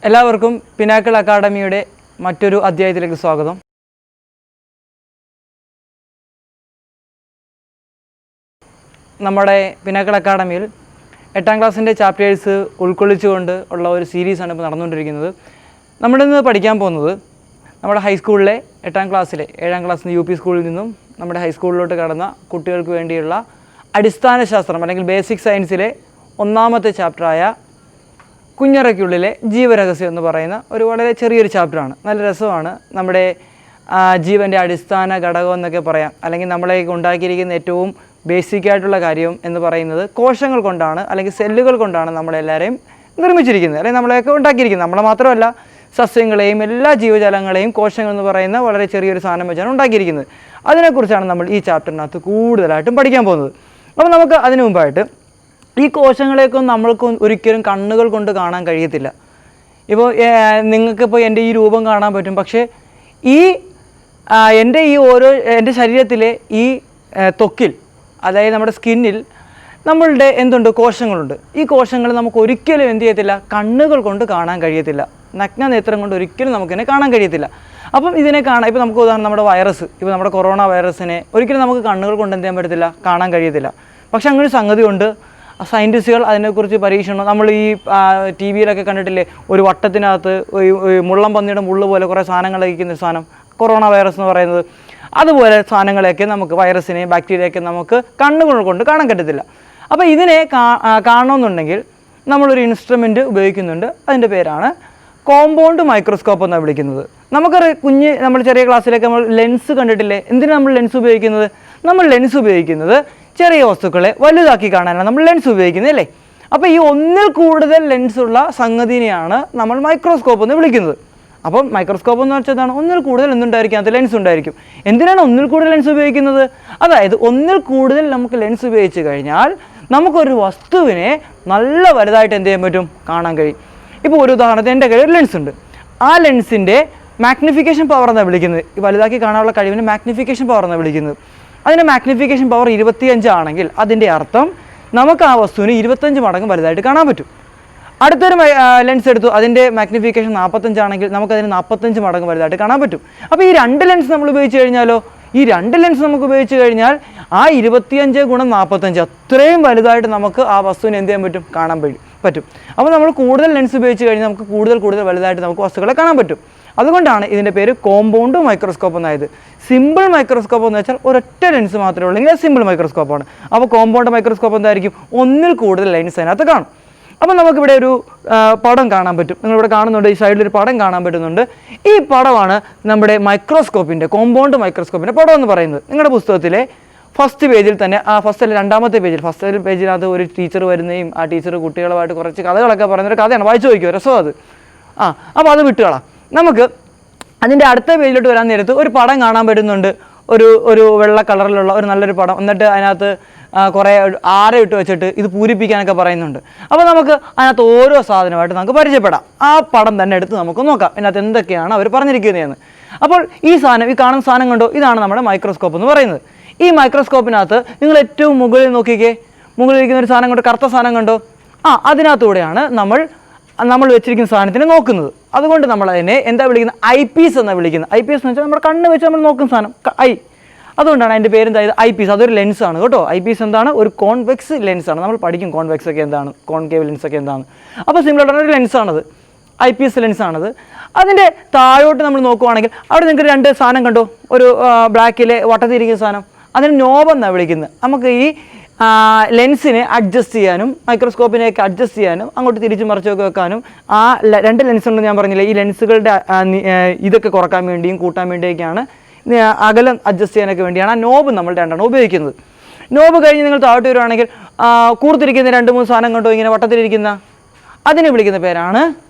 എല്ലാവർക്കും പിന്നാക്കിൾ അക്കാഡമിയുടെ മറ്റൊരു അധ്യായത്തിലേക്ക് സ്വാഗതം. നമ്മുടെ പിന്നാക്കിൾ അക്കാഡമിയിൽ 8ാം ക്ലാസ്സിൻ്റെ ചാപ്റ്റേഴ്സ് ഉൾക്കൊള്ളിച്ചുകൊണ്ട് ഉള്ള ഒരു സീരീസാണ് ഇപ്പോൾ നടന്നുകൊണ്ടിരിക്കുന്നത്. നമ്മളിന്ന് പഠിക്കാൻ പോകുന്നത് നമ്മുടെ ഹൈസ്കൂളിലെ 8ാം ക്ലാസ്സിലെ 7ാം ക്ലാസ്സിൽ UP സ്കൂളിൽ നിന്നും നമ്മുടെ ഹൈസ്കൂളിലോട്ട് കടന്ന കുട്ടികൾക്ക് വേണ്ടിയുള്ള അടിസ്ഥാന ശാസ്ത്രം അല്ലെങ്കിൽ ബേസിക് സയൻസിലെ 1ാമത്തെ ചാപ്റ്ററായ കുഞ്ഞറയ്ക്കുള്ളിലെ ജീവരഹസ്യം എന്ന് പറയുന്ന ഒരു വളരെ ചെറിയൊരു ചാപ്റ്ററാണ്. നല്ല രസമാണ്. നമ്മുടെ ജീവൻ്റെ അടിസ്ഥാന ഘടകം എന്നൊക്കെ പറയാം. അല്ലെങ്കിൽ നമ്മളെ ഉണ്ടാക്കിയിരിക്കുന്ന ഏറ്റവും ബേസിക്കായിട്ടുള്ള കാര്യം എന്ന് പറയുന്നത് കോശങ്ങൾ കൊണ്ടാണ്, അല്ലെങ്കിൽ സെല്ലുകൾ കൊണ്ടാണ് നമ്മളെല്ലാവരെയും നിർമ്മിച്ചിരിക്കുന്നത്, അല്ലെങ്കിൽ നമ്മളെയൊക്കെ ഉണ്ടാക്കിയിരിക്കുന്നത്. നമ്മളെ മാത്രമല്ല, സസ്യങ്ങളെയും എല്ലാ ജീവജാലങ്ങളെയും കോശങ്ങൾ എന്ന് പറയുന്ന വളരെ ചെറിയൊരു സാധനം വെച്ചാണ് ഉണ്ടാക്കിയിരിക്കുന്നത്. അതിനെക്കുറിച്ചാണ് നമ്മൾ ഈ ചാപ്റ്ററിനകത്ത് കൂടുതലായിട്ടും പഠിക്കാൻ പോകുന്നത്. അപ്പോൾ നമുക്ക് അതിനു മുമ്പായിട്ട് ഈ കോശങ്ങളെയൊക്കെ നമ്മൾക്ക് ഒരിക്കലും കണ്ണുകൾ കൊണ്ട് കാണാൻ കഴിയത്തില്ല. ഇപ്പോൾ നിങ്ങൾക്കിപ്പോൾ എൻ്റെ ഈ രൂപം കാണാൻ പറ്റും, പക്ഷേ എൻ്റെ ശരീരത്തിലെ ഈ ത്വക്കിൽ, അതായത് നമ്മുടെ സ്കിന്നിൽ നമ്മളുടെ എന്തുണ്ട്, കോശങ്ങളുണ്ട്. ഈ കോശങ്ങൾ നമുക്ക് ഒരിക്കലും എന്ത് ചെയ്യത്തില്ല, കണ്ണുകൾ കൊണ്ട് കാണാൻ കഴിയത്തില്ല. നഗ്നനേത്രം കൊണ്ട് ഒരിക്കലും നമുക്കിതിനെ കാണാൻ കഴിയത്തില്ല. അപ്പം ഇതിനെ കാണാൻ, ഇപ്പോൾ നമുക്ക് ഉദാഹരണം നമ്മുടെ വൈറസ്, ഇപ്പോൾ നമ്മുടെ കൊറോണ വൈറസിനെ ഒരിക്കലും നമുക്ക് കണ്ണുകൾ കൊണ്ട് എന്ത് ചെയ്യാൻ പറ്റത്തില്ല, കാണാൻ കഴിയത്തില്ല. പക്ഷെ അങ്ങനെ ഒരു സംഗതി ഉണ്ട്. സയൻറ്റിസ്റ്റുകൾ അതിനെക്കുറിച്ച് പരീക്ഷണം, നമ്മൾ ഈ TV-യിലൊക്കെ കണ്ടിട്ടില്ലേ, ഒരു വട്ടത്തിനകത്ത് മുള്ളം പന്നിയുടെ മുള്ളു പോലെ കുറേ സാധനങ്ങൾ കഴിക്കുന്ന ഒരു സാധനം, കൊറോണ വൈറസ് എന്ന് പറയുന്നത്. അതുപോലെ സാധനങ്ങളെയൊക്കെ നമുക്ക്, വൈറസിനെയും ബാക്ടീരിയയൊക്കെ നമുക്ക് കണ്ണുകൾ കൊണ്ട് കാണാൻ പറ്റത്തില്ല. അപ്പോൾ ഇതിനെ കാണണമെന്നുണ്ടെങ്കിൽ നമ്മളൊരു ഇൻസ്ട്രുമെൻറ്റ് ഉപയോഗിക്കുന്നുണ്ട്. അതിൻ്റെ പേരാണ് കോമ്പൗണ്ട് മൈക്രോസ്കോപ്പ് എന്നാണ് വിളിക്കുന്നത്. നമ്മൾ ചെറിയ ക്ലാസ്സിലേക്ക് നമ്മൾ ലെൻസ് കണ്ടിട്ടില്ലേ? എന്തിനാണ് നമ്മൾ ലെൻസ് ഉപയോഗിക്കുന്നത്? നമ്മൾ ലെൻസ് ഉപയോഗിക്കുന്നത് ചെറിയ വസ്തുക്കളെ വലുതാക്കി കാണാനാണ് നമ്മൾ ലെൻസ് ഉപയോഗിക്കുന്നത്, അല്ലേ? അപ്പോൾ ഈ ഒന്നിൽ കൂടുതൽ ലെൻസുള്ള സംഗതിനെയാണ് നമ്മൾ മൈക്രോസ്കോപ്പ് എന്ന് വിളിക്കുന്നത്. അപ്പം മൈക്രോസ്കോപ്പ് എന്ന് വെച്ചാൽ ഒന്നിൽ കൂടുതൽ എന്തുണ്ടായിരിക്കും, അത് ലെൻസ് ഉണ്ടായിരിക്കും. എന്തിനാണ് ഒന്നിൽ കൂടുതൽ ലെൻസ് ഉപയോഗിക്കുന്നത്? അതായത് ഒന്നിൽ കൂടുതൽ നമുക്ക് ലെൻസ് ഉപയോഗിച്ച് കഴിഞ്ഞാൽ നമുക്കൊരു വസ്തുവിനെ നല്ല വലുതായിട്ട് എന്ത് ചെയ്യാൻ പറ്റും, കാണാൻ കഴിയും. ഇപ്പോൾ ഒരു ഉദാഹരണത്തിന് എൻ്റെ കയ്യിൽ ഒരു ലെൻസ് ഉണ്ട്. ആ ലെൻസിൻ്റെ മാഗ്നിഫിക്കേഷൻ പവർ എന്നാണ് വിളിക്കുന്നത്. ഈ വലുതാക്കി കാണാനുള്ള കഴിവിന് മാഗ്നിഫിക്കേഷൻ പവർ എന്നാണ് വിളിക്കുന്നത്. അതിൻ്റെ മാഗ്നിഫിക്കേഷൻ പവർ 25 ആണെങ്കിൽ അതിൻ്റെ അർത്ഥം നമുക്ക് ആ വസ്തുവിന് 25 മടങ്ങ് വലുതായിട്ട് കാണാൻ പറ്റും. അടുത്തൊരു ലെൻസ് എടുത്തു, അതിൻ്റെ മാഗ്നിഫിക്കേഷൻ 45 ആണെങ്കിൽ നമുക്കതിന് 45 മടങ്ങ് വലുതായിട്ട് കാണാൻ പറ്റും. അപ്പോൾ ഈ 2 ലെൻസ് നമ്മൾ ഉപയോഗിച്ച് കഴിഞ്ഞാലോ, ഈ 2 ലെൻസ് നമുക്ക് ഉപയോഗിച്ച് കഴിഞ്ഞാൽ ആ 25 × 45 അത്രയും വലുതായിട്ട് നമുക്ക് ആ വസ്തുവിനെ എന്ത് ചെയ്യാൻ പറ്റും, കാണാൻ പറ്റും. അപ്പോൾ നമ്മൾ കൂടുതൽ ലെൻസ് ഉപയോഗിച്ച് കഴിഞ്ഞാൽ നമുക്ക് കൂടുതൽ വലുതായിട്ട് നമുക്ക് വസ്തുക്കളെ കാണാൻ പറ്റും. അതുകൊണ്ടാണ് ഇതിൻ്റെ പേര് കോമ്പൗണ്ട് മൈക്രോസ്കോപ്പ് എന്നായത്. സിമ്പിൾ മൈക്രോസ്കോപ്പ് എന്ന് വെച്ചാൽ ഒരൊറ്റ ലെൻസ് മാത്രമേ ഉള്ളെങ്കിൽ അത് സിമ്പിൾ മൈക്രോസ്കോപ്പാണ്. അപ്പോൾ കോമ്പൗണ്ട് മൈക്രോസ്കോപ്പ് എന്തായിരിക്കും, ഒന്നിൽ കൂടുതൽ ലെൻസ് അതിനകത്ത് കാണും. അപ്പോൾ നമുക്കിവിടെ ഒരു പടം കാണാൻ പറ്റും. നിങ്ങളിവിടെ കാണുന്നുണ്ട്, ഈ സൈഡിലൊരു പടം കാണാൻ പറ്റുന്നുണ്ട്. ഈ പടമാണ് നമ്മുടെ മൈക്രോസ്കോപ്പിൻ്റെ, കോമ്പൗണ്ട് മൈക്രോസ്കോപ്പിൻ്റെ പടം എന്ന് പറയുന്നത്. നിങ്ങളുടെ പുസ്തകത്തിലെ ഫസ്റ്റ് പേജിൽ തന്നെ, രണ്ടാമത്തെ പേജിൽ, ഫസ്റ്റ് പേജിനകത്ത് ഒരു ടീച്ചർ വരുന്നതും ആ ടീച്ചർ കുട്ടികളുമായിട്ട് കുറച്ച് കഥകളൊക്കെ പറയുന്നൊരു കഥയാണ്. വായിച്ചു നോക്കിയോ, രസം അത്. അപ്പോൾ അത് വിട്ടുകളാം. നമുക്ക് അതിൻ്റെ അടുത്ത പേജിലോട്ട് വരാൻ നേരത്ത് ഒരു പടം കാണാൻ പറ്റുന്നുണ്ട്. ഒരു വെള്ള കളറിലുള്ള ഒരു നല്ലൊരു പടം. എന്നിട്ട് അതിനകത്ത് കുറേ ആരയിട്ട് വെച്ചിട്ട് ഇത് പൂരിപ്പിക്കാനൊക്കെ പറയുന്നുണ്ട്. അപ്പോൾ നമുക്ക് അതിനകത്ത് ഓരോ സാധനമായിട്ട് നമുക്ക് പരിചയപ്പെടാം. ആ പടം തന്നെ എടുത്ത് നമുക്ക് നോക്കാം ഇതിനകത്ത് എന്തൊക്കെയാണ് അവർ പറഞ്ഞിരിക്കുന്നതെന്ന്. അപ്പോൾ ഈ കാണുന്ന സാധനം കണ്ടോ, ഇതാണ് നമ്മുടെ മൈക്രോസ്കോപ്പ് എന്ന് പറയുന്നത്. ഈ മൈക്രോസ്കോപ്പിനകത്ത് നിങ്ങൾ ഏറ്റവും മുകളിൽ നോക്കിക്കേ, മുകളിലിരിക്കുന്ന ഒരു സാധനം കണ്ടോ, കറുത്ത സാധനം കണ്ടോ? അതിനകത്തൂടെയാണ് നമ്മൾ വെച്ചിരിക്കുന്ന സാധനത്തിനെ നോക്കുന്നത്. അതുകൊണ്ട് നമ്മൾ അതിനെ എന്താ വിളിക്കുന്നത്, ഐ പീസ് എന്നാണ് വിളിക്കുന്നത്. ഐ പീസ് എന്ന് വെച്ചാൽ നമ്മുടെ കണ്ണ് വെച്ച് നമ്മൾ നോക്കുന്ന സാധനം, അതുകൊണ്ടാണ് അതിൻ്റെ പേര് എന്തായത്, ഐ പീസ്. അതൊരു ലെൻസാണ് കേട്ടോ. ഐ പീസ് എന്താണ്, ഒരു കോൺവെക്സ് ലെൻസാണ്. നമ്മൾ പഠിക്കും കോൺവെക്സ് ഒക്കെ എന്താണ്, കോൺകേവ് ലെൻസ് ഒക്കെ എന്താണ്. അപ്പോൾ സിമ്പിളായിട്ട് ഒരു ലെൻസാണത്, ഐ പീസ് ലെൻസാണത്. അതിൻ്റെ താഴോട്ട് നമ്മൾ നോക്കുവാണെങ്കിൽ അവിടെ നിങ്ങൾക്ക് 2 സാധനം കണ്ടോ, ഒരു ബ്ലാക്കിലെ വട്ടത്തിരിക്കുന്ന സാധനം, അതിന് നോബ് എന്നാണ് വിളിക്കുന്നത്. നമുക്ക് ഈ ലെൻസിനെ അഡ്ജസ്റ്റ് ചെയ്യാനും മൈക്രോസ്കോപ്പിനെയൊക്കെ അഡ്ജസ്റ്റ് ചെയ്യാനും അങ്ങോട്ട് തിരിച്ചു മറിച്ചൊക്കെ വെക്കാനും, ആ 2 ലെൻസ് ഉണ്ടെന്ന് ഞാൻ പറഞ്ഞില്ലേ, ഈ ലെൻസുകളുടെ ഇതൊക്കെ കുറക്കാൻ വേണ്ടിയും കൂട്ടാൻ വേണ്ടിയൊക്കെയാണ്, അകലം അഡ്ജസ്റ്റ് ചെയ്യാനൊക്കെ വേണ്ടിയാണ് ആ നോബ് നമ്മൾ 2 ഉപയോഗിക്കുന്നത്. നോബ് കഴിഞ്ഞ് നിങ്ങൾ താഴോട്ട് വരുവാണെങ്കിൽ കൂർത്തിരിക്കുന്ന 2-3 സാധനം കണ്ടോ, ഇങ്ങനെ വട്ടത്തിലിരിക്കുന്ന, അതിനെ വിളിക്കുന്ന പേരാണ്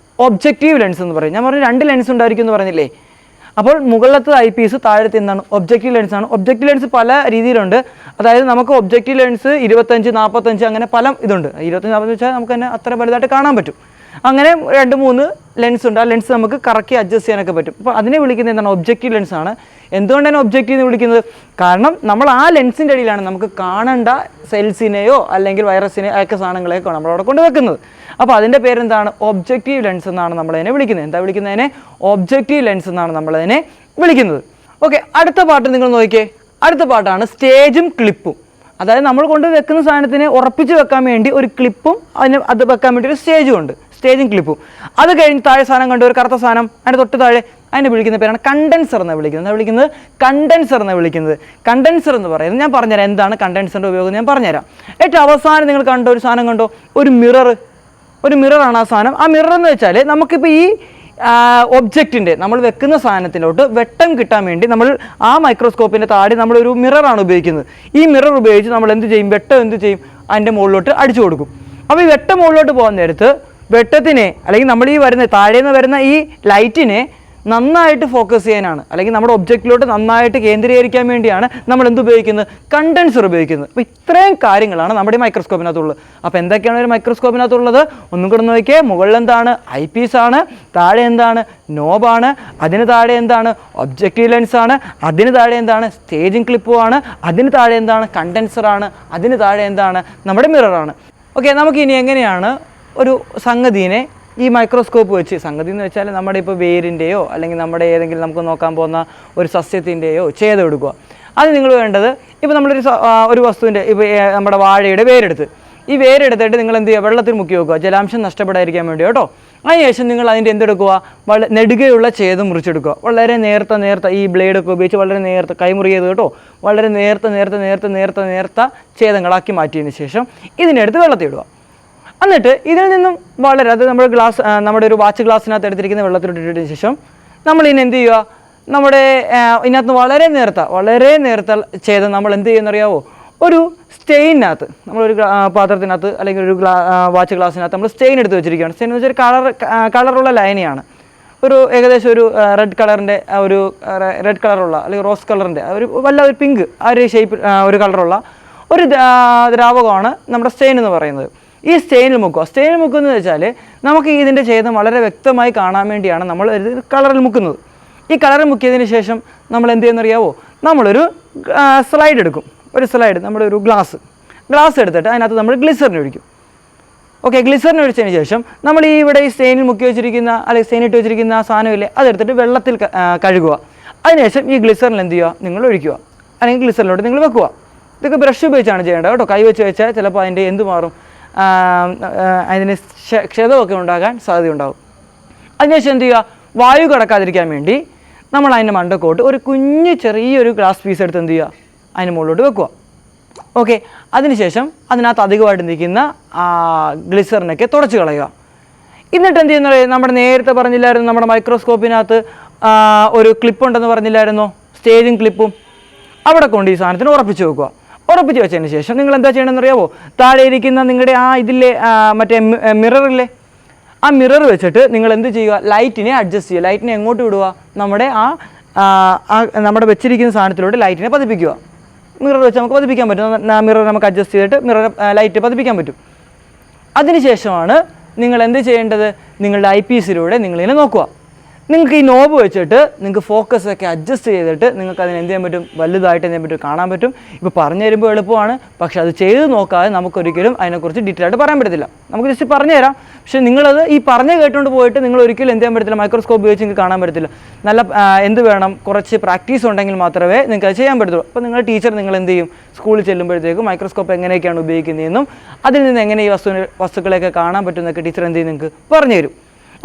ഒബ്ജക്റ്റീവ് ലെൻസ് എന്ന് പറയും. ഞാൻ പറഞ്ഞു 2 ലെൻസ് ഉണ്ടായിരിക്കും എന്ന് പറഞ്ഞില്ലേ. അപ്പോൾ മുകളിലത്തെ ഐ പീസ്, താഴത്തെ എന്താണ്, ഒബ്ജക്റ്റീവ് ലെൻസാണ്. ഒബ്ജക്റ്റീവ് ലെൻസ് പല രീതിയിലുണ്ട്. അതായത് നമുക്ക് ഒബ്ജക്റ്റീവ് ലെൻസ് 25, 45 അങ്ങനെ പല ഇതുണ്ട്. 25, 40 വെച്ചാൽ നമുക്ക് തന്നെ അത്ര വലുതായിട്ട് കാണാൻ പറ്റും. അങ്ങനെ 2-3 ലെൻസ് ഉണ്ട്. ആ ലെൻസ് നമുക്ക് കറക്കി അഡ്ജസ്റ്റ് ചെയ്യാനൊക്കെ പറ്റും. അപ്പോൾ അതിനെ വിളിക്കുന്നത് എന്താണ്? ഒബ്ജക്റ്റീവ് ലെൻസാണ്. എന്തുകൊണ്ടാണ് ഒബ്ജക്റ്റീവ് എന്ന് വിളിക്കുന്നത്? കാരണം നമ്മൾ ആ ലെൻസിൻ്റെ അടിയിലാണ് നമുക്ക് കാണേണ്ട സെൽസിനെയോ അല്ലെങ്കിൽ വൈറസിനെയോ ഒക്കെ സാധനങ്ങളെയൊക്കെ നമ്മളവിടെ കൊണ്ടുവെക്കുന്നത്. അപ്പോൾ അതിൻ്റെ പേരെന്താണ്? ഒബ്ജക്റ്റീവ് ലെൻസ് എന്നാണ് നമ്മളതിനെ വിളിക്കുന്നത്. എന്താ വിളിക്കുന്നതിനെ? ഒബ്ജക്റ്റീവ് ലെൻസ് എന്നാണ് നമ്മളതിനെ വിളിക്കുന്നത്. ഓക്കെ, അടുത്ത പാട്ട് നിങ്ങൾ നോക്കിയേ. അടുത്ത പാട്ടാണ് സ്റ്റേജും ക്ലിപ്പും. അതായത് നമ്മൾ കൊണ്ട് വെക്കുന്ന സാധനത്തിനെ ഉറപ്പിച്ച് വെക്കാൻ വേണ്ടി ഒരു ക്ലിപ്പും അത് വെക്കാൻ വേണ്ടി ഒരു സ്റ്റേജും ഉണ്ട്, സ്റ്റേജും ക്ലിപ്പും. അത് കഴിഞ്ഞ് താഴെ സാധനം കണ്ട് ഒരു കറുത്ത സാധനം അതിൻ്റെ തൊട്ട് താഴെ അതിനെ വിളിക്കുന്ന പേരാണ് കണ്ടൻസർ എന്ന് വിളിക്കുന്നത്. കണ്ടൻസർ എന്ന് വിളിക്കുന്നത്. കണ്ടൻസർ എന്ന് പറയുന്നത് ഞാൻ പറഞ്ഞുതരാം എന്താണ് കണ്ടൻസറിൻ്റെ ഉപയോഗം ഞാൻ പറഞ്ഞുതരാം. ഏറ്റവും അവസാനം നിങ്ങൾ കണ്ടോ ഒരു സാധനം കണ്ടോ? ഒരു മിററാണ് ആ സാധനം. ആ മിറർ എന്ന് വെച്ചാൽ നമുക്കിപ്പോൾ ഈ ഒബ്ജക്റ്റിൻ്റെ നമ്മൾ വെക്കുന്ന സാധനത്തിലോട്ട് വെട്ടം കിട്ടാൻ വേണ്ടി നമ്മൾ ആ മൈക്രോസ്കോപ്പിൻ്റെ താഴെ നമ്മളൊരു മിററാണ് ഉപയോഗിക്കുന്നത്. ഈ മിറർ ഉപയോഗിച്ച് നമ്മൾ എന്ത് ചെയ്യും? വെട്ടം എന്ത് ചെയ്യും? അതിൻ്റെ മുകളിലോട്ട് അടിച്ചു കൊടുക്കും. അപ്പോൾ ഈ വെട്ടം മുകളിലോട്ട് പോകുന്ന നേരത്ത് വെട്ടത്തിനെ അല്ലെങ്കിൽ നമ്മൾ ഈ താഴേന്ന് വരുന്ന ഈ ലൈറ്റിനെ നന്നായിട്ട് ഫോക്കസ് ചെയ്യാനാണ്, അല്ലെങ്കിൽ നമ്മുടെ ഒബ്ജക്റ്റിലോട്ട് നന്നായിട്ട് കേന്ദ്രീകരിക്കാൻ വേണ്ടിയാണ് നമ്മൾ എന്ത് ഉപയോഗിക്കുന്നത്? കണ്ടൻസർ ഉപയോഗിക്കുന്നത്. അപ്പോൾ ഇത്രയും കാര്യങ്ങളാണ് നമ്മുടെ ഈ മൈക്രോസ്കോപ്പിനകത്തുള്ളത്. അപ്പോൾ എന്തൊക്കെയാണ് ഒരു മൈക്രോസ്കോപ്പിനകത്തുള്ളത്? ഒന്നും കൂടെ നോക്കിയേ. മുകളിൽ എന്താണ്? ഐ പീസാണ്. താഴെ എന്താണ്? നോബാണ്. അതിന് താഴെ എന്താണ്? ഒബ്ജക്റ്റീവ് ലെൻസാണ്. അതിന് താഴെ എന്താണ്? സ്റ്റേജിങ് ക്ലിപ്പുമാണ്. അതിന് താഴെ എന്താണ്? കണ്ടൻസറാണ്. അതിന് താഴെ എന്താണ്? നമ്മുടെ മിററാണ്. ഓക്കെ, നമുക്കിനി എങ്ങനെയാണ് ഒരു സംഗതിനെ ഈ മൈക്രോസ്കോപ്പ് വെച്ച്, സംഗതി എന്ന് വെച്ചാൽ നമ്മുടെ ഇപ്പോൾ വേരിൻ്റെയോ അല്ലെങ്കിൽ നമ്മുടെ ഏതെങ്കിലും നമുക്ക് നോക്കാൻ പോകുന്ന ഒരു സസ്യത്തിൻ്റെയോ ഛേദമെടുക്കുക. അത് നിങ്ങൾ വേണ്ടത്, ഇപ്പോൾ ഒരു വസ്തുവിൻ്റെ ഇപ്പോൾ നമ്മുടെ വാഴയുടെ വേരെടുത്ത് ഈ വേരെടുത്തിട്ട് നിങ്ങൾ എന്ത് ചെയ്യുക? വെള്ളത്തിൽ മുക്കി വെക്കുക, ജലാംശം നഷ്ടപ്പെടാതിരിക്കാൻ വേണ്ടി കേട്ടോ. അതിനുശേഷം നിങ്ങൾ അതിൻ്റെ എന്തെടുക്കുക? നെടുകയുള്ള ഛേദം മുറിച്ചെടുക്കുക. വളരെ നേർത്ത ഈ ബ്ലേഡൊക്കെ ഉപയോഗിച്ച് വളരെ നേർത്ത, കൈമുറി ചെയ്ത് കേട്ടോ, വളരെ നേർത്ത ഛേദങ്ങളാക്കി മാറ്റിയതിന് ശേഷം ഇതിനെടുത്ത് വെള്ളത്തിലിടുക. എന്നിട്ട് ഇതിൽ നിന്നും അത് നമ്മുടെ ഒരു വാച്ച് ഗ്ലാസ്സിനകത്ത് എടുത്തിരിക്കുന്ന വെള്ളത്തിലിട്ടിട്ടതിന് ശേഷം നമ്മൾ ഇതിന് എന്ത് ചെയ്യുക? നമ്മുടെ ഇതിനകത്ത് വളരെ നേർത്ത ഛേദം നമ്മൾ എന്ത് ചെയ്യുമെന്നറിയാവോ? ഒരു സ്റ്റെയിനകത്ത്, നമ്മളൊരു പാത്രത്തിനകത്ത് അല്ലെങ്കിൽ ഒരു വാച്ച് ഗ്ലാസ്സിനകത്ത് നമ്മൾ സ്റ്റെയിൻ എടുത്ത് വെച്ചിരിക്കുകയാണ്. സ്റ്റെയിൻ എന്ന് വെച്ചാൽ കളറുള്ള ലൈനിയാണ്. ഏകദേശം ഒരു റെഡ് കളറുള്ള അല്ലെങ്കിൽ റോസ് കളറിൻ്റെ ഒരു പിങ്ക് ഒരു ഷേപ്പ് ഒരു കളറുള്ള ഒരു ദ്രാവകമാണ് നമ്മുടെ സ്റ്റെയിൻ എന്ന് പറയുന്നത്. ഈ സ്റ്റെയിനിൽ മുക്കുന്നത് വെച്ചാൽ നമുക്ക് ഇതിൻ്റെ ഛേദം വളരെ വ്യക്തമായി കാണാൻ വേണ്ടിയാണ് നമ്മൾ കളറിൽ മുക്കുന്നത്. ഈ കളറിൽ മുക്കിയതിന് ശേഷം നമ്മൾ എന്ത് ചെയ്യുന്നറിയാവോ? നമ്മളൊരു സ്ലൈഡ് എടുക്കും. നമ്മുടെ ഒരു ഗ്ലാസ് എടുത്തിട്ട് അതിനകത്ത് നമ്മൾ ഗ്ലിസറിൻ ഒഴിക്കും. ഓക്കെ, ഗ്ലിസറിൻ ഒഴിച്ചതിന് ശേഷം നമ്മൾ ഈ സ്റ്റെയിനിൽ മുക്കി വെച്ചിരിക്കുന്ന അല്ലെങ്കിൽ സ്റ്റെയിനിട്ട് വെച്ചിരിക്കുന്ന ആ സാധനമില്ലേ അതെടുത്തിട്ട് വെള്ളത്തിൽ കഴുകുക. അതിനുശേഷം ഈ ഗ്ലിസറിൽ എന്ത് ചെയ്യുക? നിങ്ങൾ ഒഴിക്കുക, അല്ലെങ്കിൽ ഗ്ലിസറിലോട്ട് നിങ്ങൾ വെക്കുക. ഇതൊക്കെ ബ്രഷ് ഉപയോഗിച്ചാണ് ചെയ്യേണ്ടത് കേട്ടോ. കൈ വെച്ച് വെച്ചാൽ ചിലപ്പോൾ അതിൻ്റെ എന്ത് മാറും? അതിന് ക്ഷതമൊക്കെ ഉണ്ടാകാൻ സാധ്യതയുണ്ടാകും. അതിനുശേഷം എന്ത് ചെയ്യുക? വായു കടക്കാതിരിക്കാൻ വേണ്ടി നമ്മൾ അതിൻ്റെ മണ്ടക്കോട്ട് ഒരു ചെറിയൊരു ഗ്ലാസ് പീസ് എടുത്ത് എന്ത് ചെയ്യുക? അതിന് മുകളിലോട്ട് വെക്കുക. ഓക്കെ, അതിനുശേഷം അതിനകത്ത് അധികമായിട്ട് നിൽക്കുന്ന ഗ്ലിസറിനൊക്കെ തുടച്ച് കളയുക. എന്നിട്ട് എന്ത് ചെയ്യുന്നത്? നമ്മുടെ നേരത്തെ പറഞ്ഞില്ലായിരുന്നു നമ്മുടെ മൈക്രോസ്കോപ്പിനകത്ത് ഒരു ക്ലിപ്പുണ്ടെന്ന് പറഞ്ഞില്ലായിരുന്നോ? സ്റ്റേജിങ് ക്ലിപ്പും. അവിടെ കൊണ്ട് ഈ സാധനത്തിന് ഉറപ്പിച്ച് വെക്കുക. ഉറപ്പിച്ച് വെച്ചതിന് ശേഷം നിങ്ങൾ എന്താ ചെയ്യണമെന്ന് അറിയാമോ? താഴെ ഇരിക്കുന്ന നിങ്ങളുടെ ഇതിലെ മറ്റേ മിററില്ലേ, ആ മിറർ വെച്ചിട്ട് നിങ്ങൾ എന്ത് ചെയ്യുക? ലൈറ്റിനെ അഡ്ജസ്റ്റ് ചെയ്യുക. ലൈറ്റിനെ എങ്ങോട്ട് വിടുക? നമ്മുടെ വെച്ചിരിക്കുന്ന സാധനത്തിലോട്ട് ലൈറ്റിനെ പതിപ്പിക്കുക. മിറർ വെച്ച് നമുക്ക് പതിപ്പിക്കാൻ പറ്റും. മിറർ നമുക്ക് അഡ്ജസ്റ്റ് ചെയ്തിട്ട് ലൈറ്റ് പതിപ്പിക്കാൻ പറ്റും. അതിനുശേഷമാണ് നിങ്ങൾ എന്ത് ചെയ്യേണ്ടത്? നിങ്ങളുടെ ഐ പീസിലൂടെ നിങ്ങളിതിനെ നോക്കുക. നിങ്ങൾക്ക് ഈ നോബ് വെച്ചിട്ട് നിങ്ങൾക്ക് ഫോക്കസൊക്കെ അഡ്ജസ്റ്റ് ചെയ്തിട്ട് നിങ്ങൾക്ക് അതിന് എന്ത് ചെയ്യാൻ പറ്റും? വലുതായിട്ട് എന്ത് ചെയ്യാൻ പറ്റും? കാണാൻ പറ്റും. ഇപ്പോൾ പറഞ്ഞു തരുമ്പോൾ എളുപ്പമാണ്, പക്ഷേ അത് ചെയ്ത് നോക്കാതെ നമുക്കൊരിക്കലും അതിനെക്കുറിച്ച് ഡീറ്റെയിൽ ആയിട്ട് പറയാൻ പറ്റത്തില്ല. നമുക്ക് ജസ്റ്റ് പറഞ്ഞു തരാം, പക്ഷേ നിങ്ങളത് ഈ പറഞ്ഞു കേട്ടുകൊണ്ട് പോയിട്ട് നിങ്ങൾ ഒരിക്കലും എന്ത് ചെയ്യാൻ പറ്റത്തില്ല? മൈക്രോസ്കോപ്പ് ഉപയോഗിച്ച് നിങ്ങൾക്ക് കാണാൻ പറ്റത്തില്ല. നല്ല എന്ത് വേണം? കുറച്ച് പ്രാക്ടീസ് ഉണ്ടെങ്കിൽ മാത്രമേ നിങ്ങൾക്ക് അത് ചെയ്യാൻ പറ്റത്തുള്ളൂ. അപ്പോൾ നിങ്ങളുടെ ടീച്ചർ നിങ്ങൾ എന്ത് ചെയ്യും? സ്കൂളിൽ ചെല്ലുമ്പോഴത്തേക്കും മൈക്രോസ്കോപ്പ് എങ്ങനെയൊക്കെയാണ് ഉപയോഗിക്കുന്നതെന്നും അതിൽ നിന്ന് എങ്ങനെ ഈ വസ്തുക്കളെയൊക്കെ കാണാൻ പറ്റുമെന്നൊക്കെ ടീച്ചർ എന്ത് ചെയ്യും? നിങ്ങൾക്ക് പറഞ്ഞു തരും.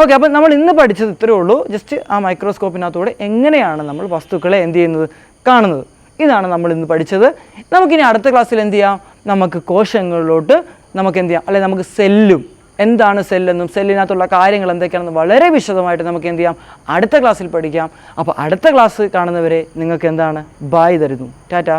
ഓക്കെ, അപ്പോൾ നമ്മൾ ഇന്ന് പഠിച്ചത് ഇത്രയേ ഉള്ളൂ. ജസ്റ്റ് ആ മൈക്രോസ്കോപ്പിനകത്തൂടെ എങ്ങനെയാണ് നമ്മൾ വസ്തുക്കളെ എന്ത് ചെയ്യുന്നത്? കാണുന്നത്. ഇതാണ് നമ്മൾ ഇന്ന് പഠിച്ചത്. നമുക്കിനി അടുത്ത ക്ലാസ്സിൽ എന്ത് ചെയ്യാം? നമുക്ക് കോശങ്ങളിലോട്ട് നമുക്ക് എന്ത് ചെയ്യാം? അല്ലെങ്കിൽ നമുക്ക് സെല്ലും എന്താണ് സെല്ലെന്നും സെല്ലിനകത്തുള്ള കാര്യങ്ങൾ എന്തൊക്കെയാണെന്ന് വളരെ വിശദമായിട്ട് നമുക്ക് എന്ത് ചെയ്യാം? അടുത്ത ക്ലാസ്സിൽ പഠിക്കാം. അപ്പോൾ അടുത്ത ക്ലാസ് കാണുന്നവരെ നിങ്ങൾക്ക് എന്താണ്? ബൈ തരുന്നു. ടാറ്റാ.